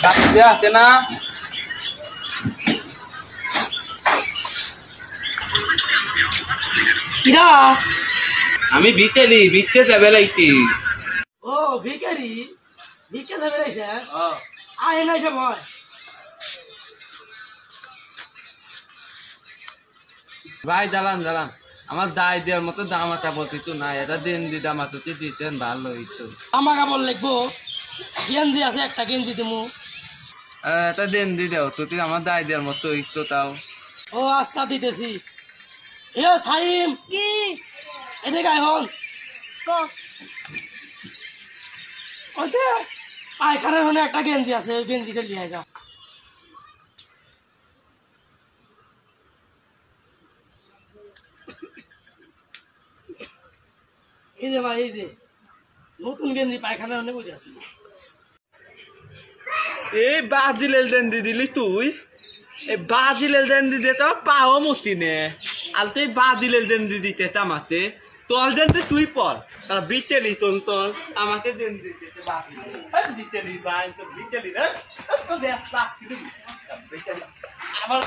হাতে না কিরা আমি বিতে যাবে লাইতি ও ভিখারি ভিক্ষা যাবে রাইছে আয় নাই সময় ভাই জ্বালান আমার দায় দেওয়ার মতো দাম আটা বলতি তো নাই এটা দিন দি দাম আটতে দিতেন ভালো হইতো আমার কাপড় লিখবো গেঞ্জি আছে একটা গেঞ্জি দিমু এটা দিন দি দেও তুই আমার দায় দেওয়ার মতো হইতো তাও ও আচ্ছা দিতেছি এ সাইম কি এদিকে আয় হন কো ওইতে পায়খানার হনে একটা গেঞ্জি আছে ওই গেঞ্জিটা লিয়ে যা এই যে ভাই এই যে নতুন গেঞ্জি পায়খানার হনে বসে আছে এই বাজিলেল দেন দি দিলি তুই এই বাজিলেল দেন দি দে তো পাও মতি নে আলতে বাজিলেল দেন দি দিতে তামাতে তোল দেন দি তুই পর তারা বিতেলি তোল আমাকে দেন দিতে বাজিলেল বিতেলি বাই তো বিতেলি রে তো দেখ বাকি বিতেলি আবার